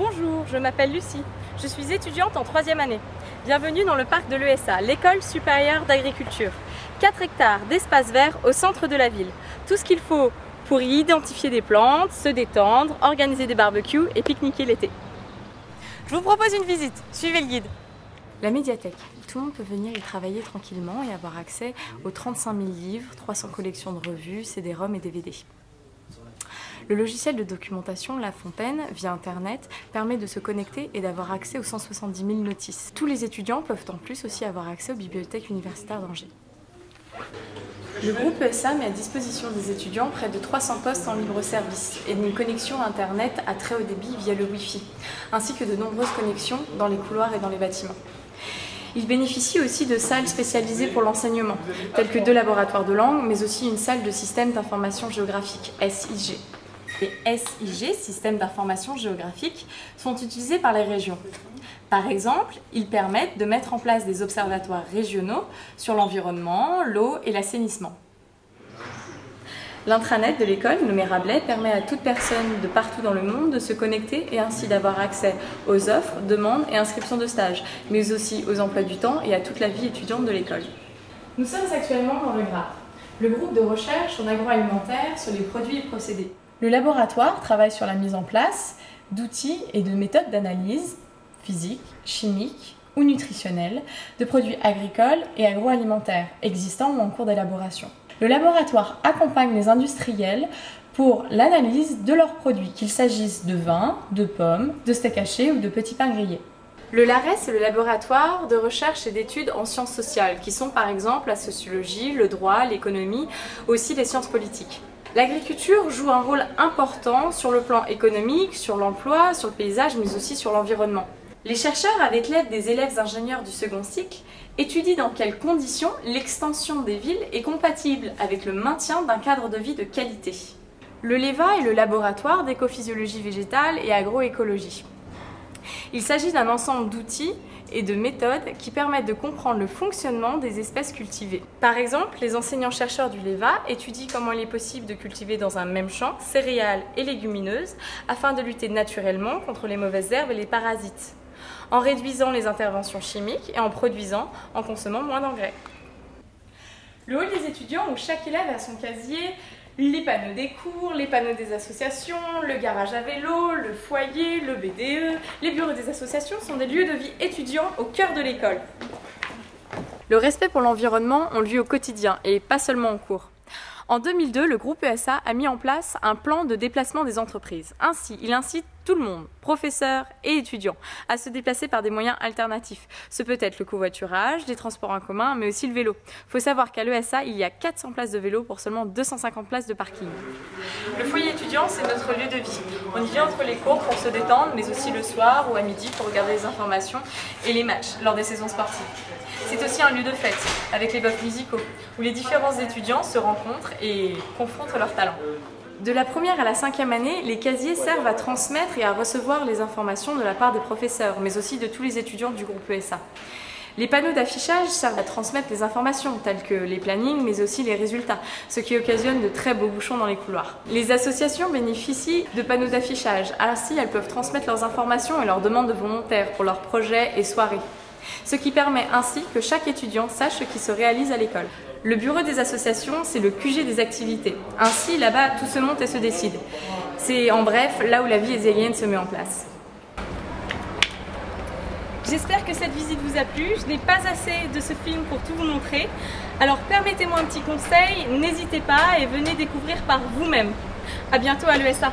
Bonjour, je m'appelle Lucie. Je suis étudiante en 3e année. Bienvenue dans le parc de l'ESA, l'École supérieure d'agriculture. 4 hectares d'espace vert au centre de la ville. Tout ce qu'il faut pour y identifier des plantes, se détendre, organiser des barbecues et pique-niquer l'été. Je vous propose une visite. Suivez le guide. La médiathèque. Tout le monde peut venir y travailler tranquillement et avoir accès aux 35 000 livres, 300 collections de revues, CD-ROM et DVD. Le logiciel de documentation La Fontaine, via Internet, permet de se connecter et d'avoir accès aux 170 000 notices. Tous les étudiants peuvent en plus aussi avoir accès aux bibliothèques universitaires d'Angers. Le groupe ESA met à disposition des étudiants près de 300 postes en libre service et une connexion Internet à très haut débit via le Wi-Fi, ainsi que de nombreuses connexions dans les couloirs et dans les bâtiments. Ils bénéficient aussi de salles spécialisées pour l'enseignement, telles que 2 laboratoires de langue, mais aussi une salle de système d'information géographique, SIG. Les SIG, systèmes d'information géographique, sont utilisés par les régions. Par exemple, ils permettent de mettre en place des observatoires régionaux sur l'environnement, l'eau et l'assainissement. L'intranet de l'école, nommé Rabelais, permet à toute personne de partout dans le monde de se connecter et ainsi d'avoir accès aux offres, demandes et inscriptions de stages, mais aussi aux emplois du temps et à toute la vie étudiante de l'école. Nous sommes actuellement dans le GRAP, le groupe de recherche en agroalimentaire sur les produits et procédés. Le laboratoire travaille sur la mise en place d'outils et de méthodes d'analyse physique, chimique ou nutritionnelle de produits agricoles et agroalimentaires existants ou en cours d'élaboration. Le laboratoire accompagne les industriels pour l'analyse de leurs produits, qu'il s'agisse de vin, de pommes, de steak haché ou de petits pains grillés. Le LARES, c'est le laboratoire de recherche et d'études en sciences sociales, qui sont par exemple la sociologie, le droit, l'économie, aussi les sciences politiques. L'agriculture joue un rôle important sur le plan économique, sur l'emploi, sur le paysage, mais aussi sur l'environnement. Les chercheurs, avec l'aide des élèves ingénieurs du second cycle, étudient dans quelles conditions l'extension des villes est compatible avec le maintien d'un cadre de vie de qualité. Le LEVA est le laboratoire d'écophysiologie végétale et agroécologie. Il s'agit d'un ensemble d'outils et de méthodes qui permettent de comprendre le fonctionnement des espèces cultivées. Par exemple, les enseignants-chercheurs du LEVA étudient comment il est possible de cultiver dans un même champ céréales et légumineuses afin de lutter naturellement contre les mauvaises herbes et les parasites, en réduisant les interventions chimiques et en produisant, en consommant moins d'engrais. Le hall des étudiants où chaque élève a son casier, les panneaux des cours, les panneaux des associations, le garage à vélo, le foyer, le BDE, les bureaux des associations sont des lieux de vie étudiants au cœur de l'école. Le respect pour l'environnement ont lieu au quotidien et pas seulement en cours. En 2002, le groupe ESA a mis en place un plan de déplacement des entreprises. Ainsi, il incite tout le monde, professeurs et étudiants, à se déplacer par des moyens alternatifs. Ce peut être le covoiturage, les transports en commun, mais aussi le vélo. Il faut savoir qu'à l'ESA, il y a 400 places de vélo pour seulement 250 places de parking. Le foyer étudiant, c'est notre lieu de vie. On y vient entre les cours pour se détendre, mais aussi le soir ou à midi pour regarder les informations et les matchs lors des saisons sportives. C'est aussi un lieu de fête, avec les bofs musicaux, où les différents étudiants se rencontrent et confrontent leurs talents. De la 1re à la 5e année, les casiers servent à transmettre et à recevoir les informations de la part des professeurs, mais aussi de tous les étudiants du groupe ESA. Les panneaux d'affichage servent à transmettre les informations, telles que les plannings, mais aussi les résultats, ce qui occasionne de très beaux bouchons dans les couloirs. Les associations bénéficient de panneaux d'affichage, ainsi elles peuvent transmettre leurs informations et leurs demandes de volontaires pour leurs projets et soirées, ce qui permet ainsi que chaque étudiant sache ce qui se réalise à l'école. Le bureau des associations, c'est le QG des activités. Ainsi, là-bas, tout se monte et se décide. C'est en bref, là où la vie ésélienne se met en place. J'espère que cette visite vous a plu. Je n'ai pas assez de ce film pour tout vous montrer. Alors permettez-moi un petit conseil, n'hésitez pas et venez découvrir par vous-même. À bientôt à l'ESA.